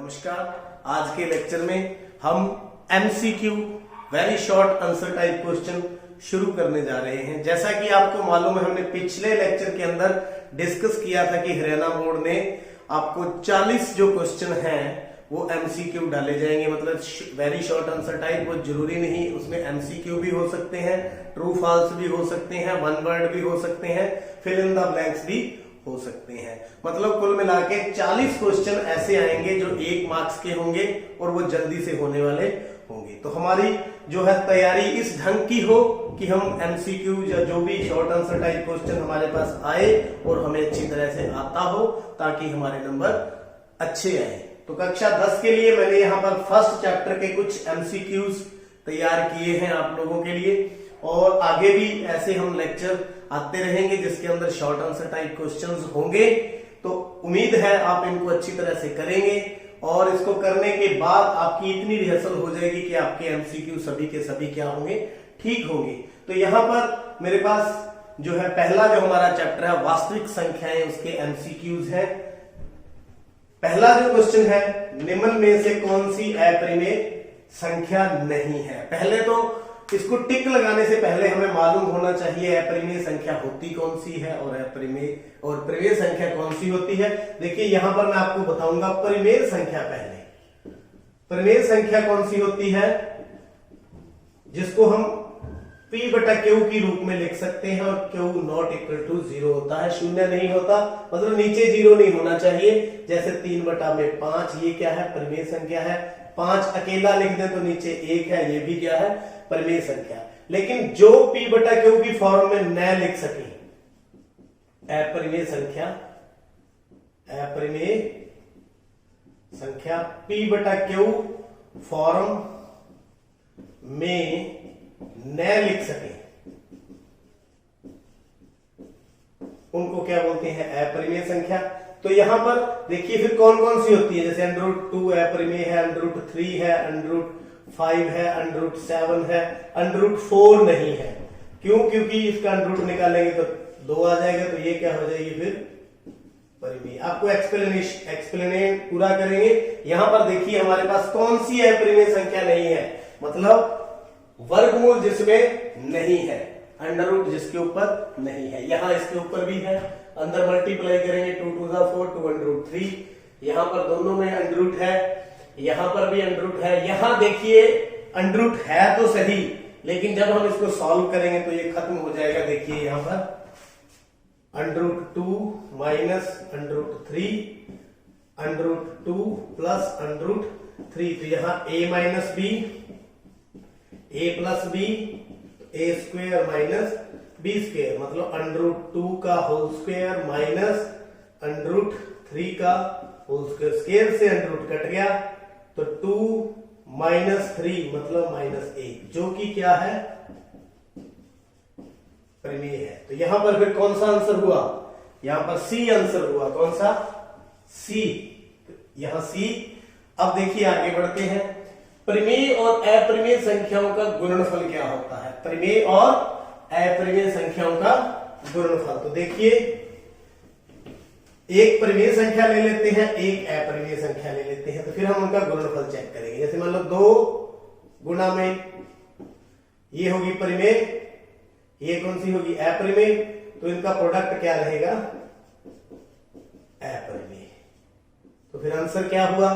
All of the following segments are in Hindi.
नमस्कार। आज के लेक्चर में हम MCQ very short answer type question शुरू करने जा रहे हैं। जैसा कि आपको मालूम है, हमने पिछले लेक्चर के अंदर डिस्कस किया था कि हरियाणा बोर्ड ने आपको 40 जो क्वेश्चन हैं वो एमसीक्यू डाले जाएंगे, मतलब वेरी शॉर्ट आंसर टाइप। वो जरूरी नहीं, उसमें एमसीक्यू भी हो सकते हैं, ट्रू फॉल्स भी हो सकते हैं, वन वर्ड भी हो सकते हैं, फिल इन द ब्लैंक्स भी हो सकते हैं। मतलब कुल मिला के 40 क्वेश्चन ऐसे आएंगे जो 1 मार्क्स के होंगे और वो जल्दी से होने वाले होंगे। तो हमारी जो है तैयारी इस ढंग की हो कि हम एमसीक्यू या जो भी शॉर्ट आंसर टाइप क्वेश्चन हमारे पास आए और हमें अच्छी तरह से आता हो, ताकि हमारे नंबर अच्छे आए। तो कक्षा 10 के लिए मैंने यहाँ पर फर्स्ट चैप्टर के कुछ एमसीक्यूज तैयार किए हैं आप लोगों के लिए, और आगे भी ऐसे हम लेक्चर आते रहेंगे जिसके अंदर शॉर्ट आंसर टाइप क्वेश्चंस होंगे। तो उम्मीद है आप इनको अच्छी तरह से करेंगे और इसको करने के बाद आपकी इतनी रिहर्सल हो जाएगी कि आपके एमसीक्यू सभी के सभी क्या होंगे, ठीक होंगे। तो यहाँ पर मेरे पास जो है पहला जो हमारा चैप्टर है वास्तविक संख्याएं, उसके एमसीक्यूज है। पहला जो क्वेश्चन है, निम्न में से कौन सी अप्रिमेय संख्या नहीं है। पहले तो इसको टिक लगाने से पहले हमें मालूम होना चाहिए अप्रिमेय संख्या होती कौन सी है और अप्रिमेय और प्रिमेय संख्या कौन सी होती है। देखिए यहां पर मैं आपको बताऊंगा परिमेय संख्या। पहले परिमेय संख्या कौन सी होती है, जिसको हम p बटा क्यू की रूप में लिख सकते हैं, और क्यू नॉट इक्वल टू 0 होता है, शून्य नहीं होता, मतलब नीचे 0 नहीं होना चाहिए। जैसे 3 बटा में 5, ये क्या है, परिमेय संख्या है। 5 अकेला लिख दें तो नीचे 1 है, ये भी क्या है, परिमेय संख्या। लेकिन जो p बटा क्यू की फॉर्म में न लिख सके, अपरिमेय संख्या, अपरिमेय संख्या p बटा क्यू फॉर्म में न लिख सके, उनको क्या बोलते हैं, अपरिमेय संख्या। तो यहां पर देखिए फिर कौन कौन सी होती है, जैसे √2 अपरिमेय है, √3 है, √5 है, √7 है, √4 नहीं है। क्यों? क्योंकि इसका √ निकालेंगे तो 2 आ जाएगा, तो ये क्या हो जाएगी फिर परिमेय। आपको एक्सप्लेनेशन पूरा करेंगे। यहां पर देखिए हमारे पास कौन सी अपरिमेय संख्या नहीं है, मतलब वर्गमूल जिसमें नहीं है, √ जिसके ऊपर नहीं है। यहां इसके ऊपर भी है, अंदर मल्टीप्लाई करेंगे 2 2 4 2 √3, यहां पर दोनों में √ है, यहां पर भी √ है। यहां देखिए √ है तो सही, लेकिन जब हम इसको सॉल्व करेंगे तो ये खत्म हो जाएगा। देखिए यहां पर √2 माइनस √3, √2 प्लस √3, तो यहां a minus B, a plus B, a square minus B square, मतलब √2 का होल स्क्वेयर माइनस √3 का होल स्क्वेयर। स्क्वेयर से √ कट गया तो 2 माइनस 3 मतलब -1, जो कि क्या है, परिमेय है। तो यहां पर फिर कौन सा आंसर हुआ, यहां पर सी आंसर हुआ। कौन सा, सी, यहां सी। अब देखिए आगे बढ़ते हैं, परिमेय और अपरिमेय संख्याओं का गुणनफल क्या होता है। परिमेय और अपरिमेय संख्याओं का गुणनफल, तो देखिए एक परिमेय संख्या ले लेते हैं, एक अपरिमेय संख्या ले लेते हैं, तो फिर हम उनका गुणनफल चेक करेंगे। जैसे मान लो 2 गुणा में ये होगी परिमेय, ये कौन सी होगी, अपरिमेय, तो इनका प्रोडक्ट क्या रहेगा, अपरिमेय। तो फिर आंसर क्या हुआ,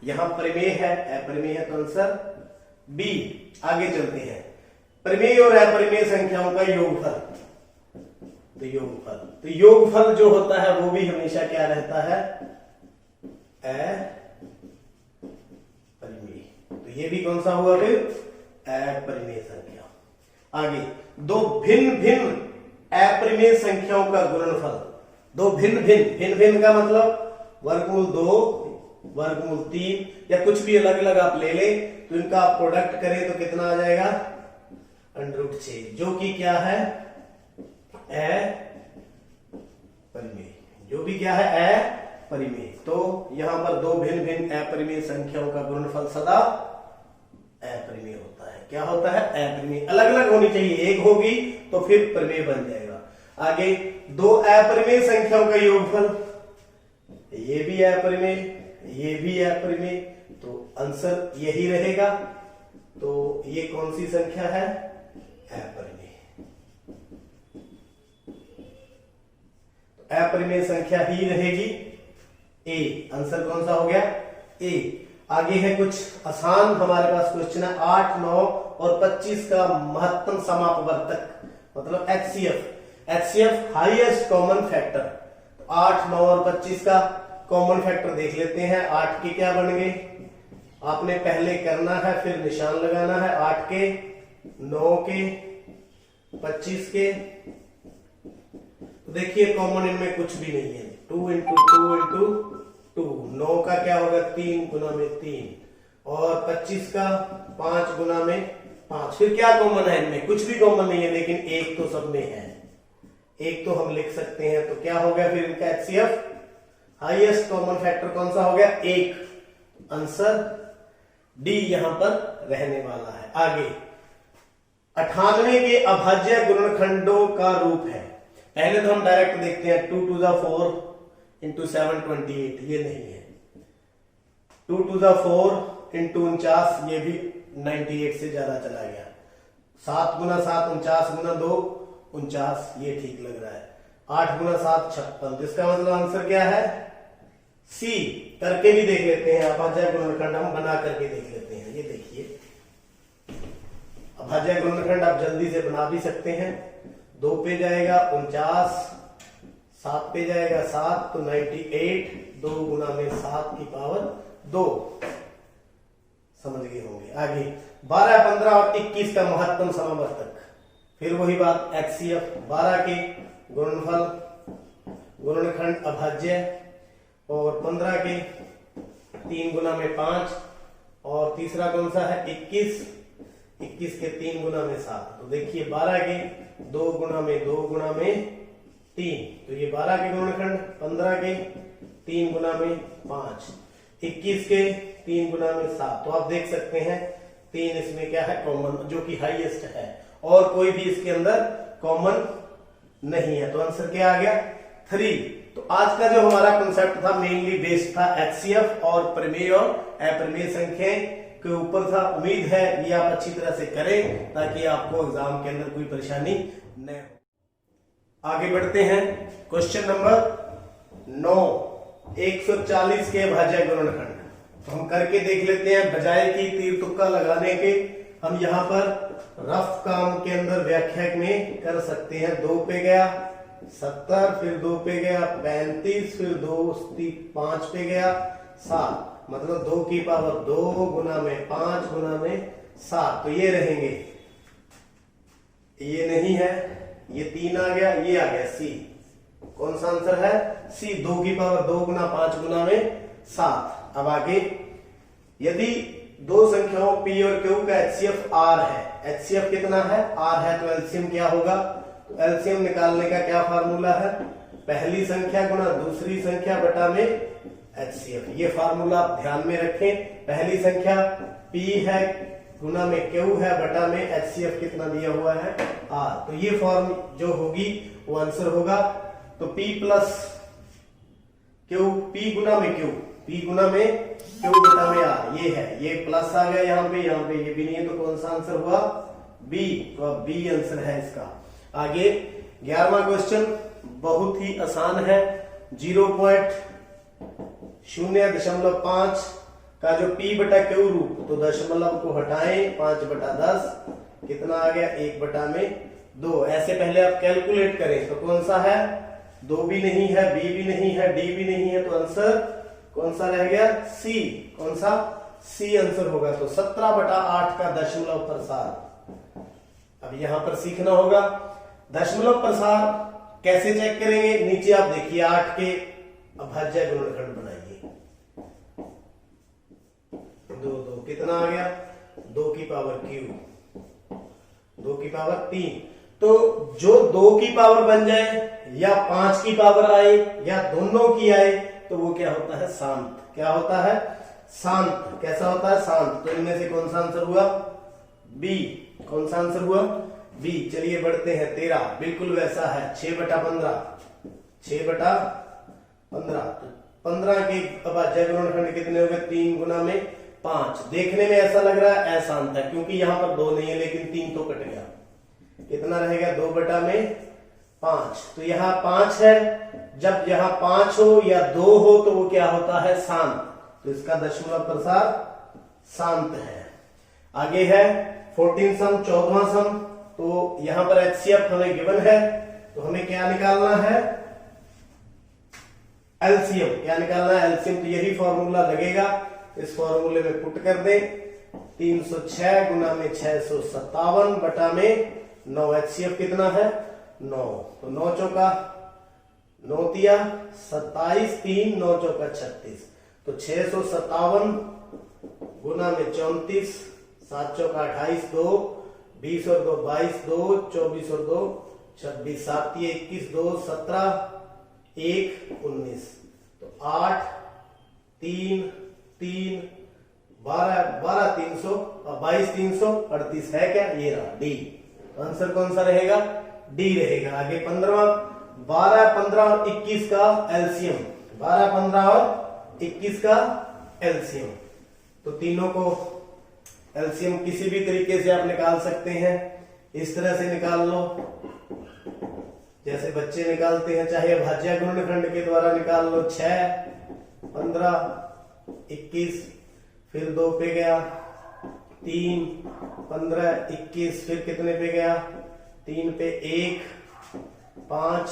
यहां परिमेय है, अपरिमेय है, तो आंसर बी। आगे चलते हैं, परिमेय और अपरिमेय संख्याओं का योगफल। तो योगफल जो होता है वो भी हमेशा क्या रहता है, अपरिमेय। तो ये भी कौन सा हुआ फिर, अपरिमेय संख्या। आगे, 2 भिन्न भिन्न अपरिमेय संख्याओं का गुणनफल। 2 भिन्न भिन्न का मतलब वर्गमूल 2, वर्गमूल 3, या कुछ भी अलग अलग आप ले लें, तो इनका आप प्रोडक्ट करें तो कितना आ जाएगा, √6, जो कि क्या है, अपरिमेय, जो भी क्या है, अपरिमेय। तो यहां पर 2 भिन्न भिन्न अपरिमेय संख्याओं का गुणनफल सदा अपरिमेय होता है। क्या होता है, अपरिमेय। अलग अलग होनी चाहिए, एक होगी तो फिर परिमेय बन जाएगा। आगे, 2 अपरिमेय संख्याओं का योगफल, ये भी अपरिमेय, ये भी अपरिमेय, तो आंसर यही रहेगा। तो ये कौन सी संख्या है? अपरिमेय। तो अपरिमेय संख्या ही रहेगी ए। आंसर कौन सा हो गया? ए। आगे है कुछ आसान हमारे पास क्वेश्चन है 8, 9 और 25 का महत्तम समापवर्तक मतलब HCF. HCF highest common factor. तो 8, 9 और 25 का कॉमन फैक्टर देख लेते हैं। 8 के क्या बन गए? आपने पहले करना है फिर निशान लगाना है। 8 के, 9 के, 25 के। तो देखिए कॉमन इनमें कुछ भी नहीं है। 2 इंटू 2 इंटू 2। 9 का क्या होगा? 3 गुना में 3 और 25 का 5 गुना में 5। फिर क्या कॉमन है इनमें? कुछ भी कॉमन नहीं है, लेकिन एक तो सब में है। एक तो हम लिख सकते हैं। तो क्या हो गया फिर इनका एचसीएफ? हाईएस्ट कॉमन फैक्टर कौन सा हो गया? 1। आंसर डी यहां पर रहने वाला है। आगे 98 के अभाज्य गुणनखंडों का रूप है। पहले तो हम डायरेक्ट देखते हैं 2 to the 4 इंटू 7 28। ये नहीं है। 2 to the 4 इंटू 49, ये भी 98 से ज्यादा चला गया। 7 गुना 7 49 गुना 2 49, ये ठीक लग रहा है। 8 गुना 7 56, जिसका मतलब आंसर क्या है? सी। करके भी देख लेते हैं। अभाज्य गुणनखंड हम बना करके देख लेते हैं। ये देखिए अभाज्य गुणनखंड आप जल्दी से बना भी सकते हैं। 2 पे जाएगा 49, 7 पे जाएगा 7, तो 98। 2 गुना में 7 की पावर 2। समझ गए होंगे। आगे 12, 15 और 21 का महत्तम समावर्तक। फिर वही बात एचसीएफ। 12 के गुणनफल गुणनखंड अभाज्य और 15 के 3 गुना में 5 और तीसरा कौन सा है? 21। 21 के 3 गुना में 7। तो देखिए 12 के 2 गुना में 2 गुना में 3, तो ये 12 के गुणनखंड। 15 के 3 गुना में 5, 21 के 3 गुना में 7। तो आप देख सकते हैं 3 इसमें क्या है? कॉमन, जो कि हाईएस्ट है, और कोई भी इसके अंदर कॉमन नहीं है। तो आंसर क्या आ गया? 3। तो आज का जो हमारा कॉन्सेप्ट था मेनली बेस्ड था एचसीएफ और प्रमेय और अप्रमेय संख्याएं के ऊपर था। उम्मीद है ये आप अच्छी तरह से करें ताकि आपको एग्जाम के अंदर कोई परेशानी न हो। आगे बढ़ते हैं। क्वेश्चन नंबर 9, 140 के अभाज्य गुणनखंड। तो हम करके देख लेते हैं। बजाय की तीर तुक्का लगाने के हम यहाँ पर रफ काम के अंदर व्याख्या में कर सकते हैं। 2 पे गया 70, फिर 2 पे गया 35, फिर 2 5 पे गया 7, मतलब 2 की पावर 2 गुना में 5 गुना में 7। तो ये रहेंगे। ये नहीं है, ये 3 आ गया, ये आ गया सी। कौन सा आंसर है? सी। 2 की पावर 2 गुना 5 गुना में 7। अब आगे यदि दो संख्याओं P और Q का HCF R है। HCF कितना है? R है, तो एलसीएम क्या होगा? तो एलसीएम निकालने का क्या फार्मूला है? पहली संख्या गुना दूसरी संख्या बटा में HCF। ये फार्मूला आप ध्यान में रखें। पहली संख्या P है गुना में Q है बटा में HCF कितना दिया हुआ है? R। तो ये फॉर्म जो होगी वो आंसर होगा। तो P प्लस Q, P गुना में Q, P गुना में Q बटा में R, ये है। ये प्लस आ गया यहाँ पे ये भी नहीं है, तो कौन सा आंसर हुआ? B। तो अब B आंसर है इसका। आगे 11वां क्वेश्चन बहुत ही आसान है। 0.05 का जो P बटा Q रूप, तो दशमलव को हटाएं, 5 बटा 10 कितना आ गया? 1 बटा में 2। ऐसे पहले आप कैलकुलेट करें तो कौन सा है? 2 भी नहीं है, B भी नहीं है, D भी नहीं है, तो आंसर कौन सा रह गया? C। कौन सा? C आंसर होगा। तो 17 बटा 8 का दशमलव प्रसार। अब यहां पर सीखना होगा दशमलव प्रसार कैसे चेक करेंगे। नीचे आप देखिए 8 के अभाज्य गुणनखंड बनाइए। 2 कितना आ गया? 2 की पावर Q, 2 की पावर 3। तो जो 2 की पावर बन जाए या 5 की पावर आए या दोनों की आए तो वो क्या होता है? शांत। क्या होता है? शांत। कैसा होता है? शांत। तो इनमें से कौन सा आंसर हुआ? B। कौन सा आंसर हुआ? B। चलिए बढ़ते हैं। 13 बिल्कुल वैसा है। 6 बटा 15, 6 बटा 15, 15 के अभाज्य गुणनखंड कितने हो गए? 3 गुना में 5। देखने में ऐसा लग रहा है अशांत है क्योंकि यहाँ पर 2 नहीं है, लेकिन 3 तो कट गया। कितना रहेगा? 2 बटा में 5। तो यहाँ 5 है। जब यहाँ 5 हो या 2 हो तो वो क्या होता है? शांत। तो इसका दशमलव प्रसार शांत है। आगे है 14 सम, 14वां सम। तो यहां पर HCF हमें गिवन है, तो हमें क्या निकालना है? एलसीएम। क्या निकालना है? एलसीएम। तो यही फॉर्मूला लगेगा, इस फॉर्मूले में पुट कर दे। 306 गुना में 657 बटा में 9। HCF कितना है? 9। तो 9 चौका 9 तिया 27, 3 9 चौका 36। तो 657 गुना में 34, 7 चौका 28, 2 20 और 2 22, 2 24 और 2 26, 7 21, 2 17, 1 19। तो 8 3 3 12 12 300 और 22 338 है क्या? ये रहा डी। आंसर कौन सा रहेगा? डी रहेगा। आगे 15वां 12 15 और 21 का एलसीएम। 12 15 और 21 का एलसीएम। तो तीनों को एलसीएम किसी भी तरीके से आप निकाल सकते हैं। इस तरह से निकाल लो जैसे बच्चे निकालते हैं, चाहे अभाज्य गुणनखंड के द्वारा निकाल लो। 6 15 21, फिर 2 पे गया, 3 15 21, फिर कितने पे गया? 3 पे 1 5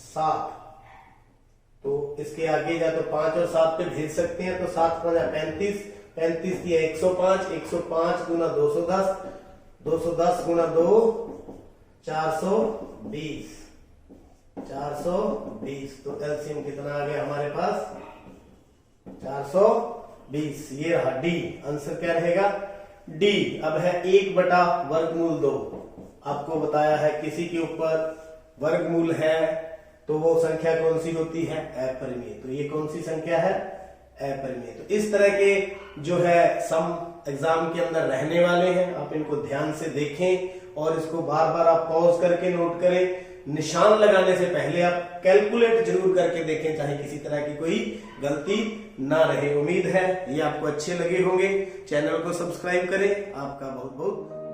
7। तो इसके आगे जा तो 5 और 7 पे भेज सकते हैं। तो 7 5 35, 35 दिया 105, 105 गुना 210, 210 गुना 2 420, 420। तो एलसीएम कितना आ गया हमारे पास? 420। ये रहा डी। आंसर क्या रहेगा? डी। अब है 1 बटा वर्गमूल 2। आपको बताया है किसी के ऊपर वर्गमूल है तो वो संख्या कौन सी होती है? अपरिमेय। तो ये कौन सी संख्या है? अपरिमेय। तो इस तरह के जो है सम एग्जाम के अंदर रहने वाले हैं, आप इनको ध्यान से देखें और इसको बार बार आप पॉज करके नोट करें। निशान लगाने से पहले आप कैलकुलेट जरूर करके देखें, चाहे किसी तरह की कोई गलती ना रहे। उम्मीद है ये आपको अच्छे लगे होंगे। चैनल को सब्सक्राइब करें। आपका बहुत बहुत